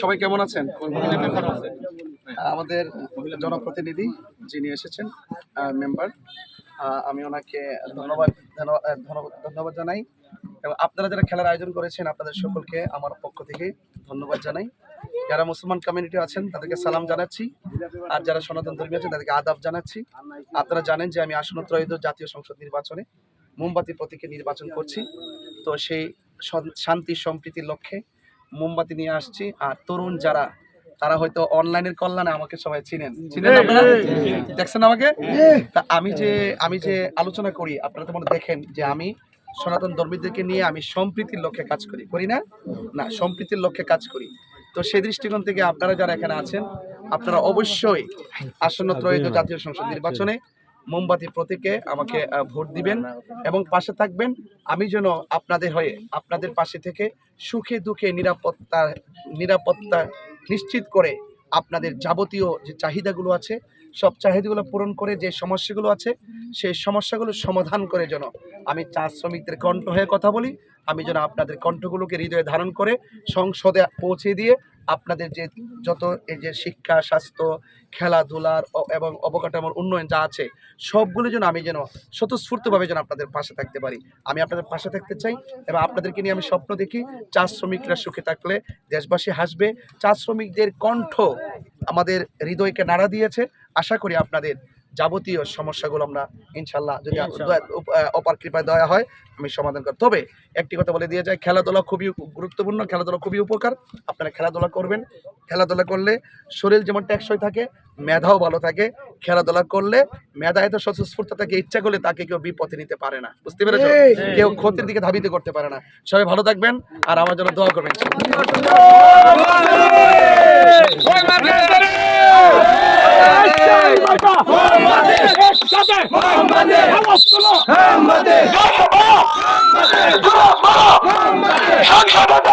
সবাই কেমন আছেন? আমাদের জনপ্রতিনিধি যিনি এসেছেন মেম্বার, আমি ওনাকে ধন্যবাদ জানাই এবং আপনারা যারা খেলার আয়োজন করেছেন আপনাদের সকলকে আমার পক্ষ থেকে ধন্যবাদ জানাই। যারা মুসলমান কমিউনিটি আছেন তাদেরকে সালাম জানাচ্ছি, আর যারা সনাতন ধর্মী আছেন তাদেরকে আদাব জানাচ্ছি। আপনারা জানেন যে আমি আসন্ন ত্রয়োদশ জাতীয় সংসদ নির্বাচনে মোমবাতি প্রতীকে নির্বাচন করছি। তো সেই শান্তি সম্প্রীতির লক্ষ্যে মোমবাতি নিয়ে আসছি। আর তরুণ যারা তারা হয়তো অনলাইনের কল্যাণে আমাকে সবাই চিনেন আপনারা, দেখছেন আমাকে। তা আমি যে আলোচনা করি আপনারা তো মনে দেখেন যে আমি সনাতন ধর্মীদেরকে নিয়ে আমি সম্প্রীতির লক্ষ্যে কাজ করি না সম্প্রীতির লক্ষ্যে কাজ করি। তো সেই দৃষ্টিকোণ থেকে আপনারা যারা এখানে আছেন আপনারা অবশ্যই আসন্ন ত্রয়োদশ জাতীয় সংসদ নির্বাচনে মোমবাতি প্রতীকে আমাকে ভোট দিবেন এবং পাশে থাকবেন। আমি যেন আপনাদের হয়ে আপনাদের পাশে থেকে সুখে দুঃখে নিরাপত্তা নিশ্চিত করে আপনাদের যাবতীয় যে চাহিদাগুলো আছে সব চাহিদাগুলো পূরণ করে, যে সমস্যাগুলো আছে সেই সমস্যাগুলো সমাধান করে যেন আমি চা শ্রমিকদের কণ্ঠ হয়ে কথা বলি। আমি যেন আপনাদের কণ্ঠগুলোকে হৃদয়ে ধারণ করে সংসদে পৌঁছে দিয়ে আপনাদের যে যত এই যে শিক্ষা, স্বাস্থ্য, খেলাধুলার এবং অবকাঠামোর উন্নয়ন যা আছে সবগুলো যেন আমি যেন স্বতঃস্ফূর্তভাবে যেন আপনাদের পাশে থাকতে পারি। আমি আপনাদের পাশে থাকতে চাই এবং আপনাদেরকে নিয়ে আমি স্বপ্ন দেখি চা শ্রমিকরা সুখে থাকলে দেশবাসী হাসবে। চা শ্রমিকদের কণ্ঠ আমাদের হৃদয়কে নাড়া দিয়েছে। আশা করি আপনাদের যাবতীয় সমস্যাগুলো আমরা ইনশাল্লাহ যদি অপার কৃপায় দয়া হয় আমি সমাধান করি। তবে একটি কথা বলে দিয়ে যায়, খেলাধুলা খুবই গুরুত্বপূর্ণ, খেলাধুলা খুবই উপকার। আপনারা খেলাধুলা করবেন, খেলাধুলা করলে শরীর যেমন টেকসই থাকে মেধাও ভালো থাকে। খেলাধুলা করলে মেধা এত স্বতঃস্ফূর্ত থাকে, ইচ্ছা করলে তাকে কেউ বিপথে নিতে পারে না, বুঝতে পেরেছো? কেউ ক্ষতির দিকে ধাবিত করতে পারে না। সবাই ভালো থাকবেন আর আমার জন্য দোয়া করবেন। সংসদ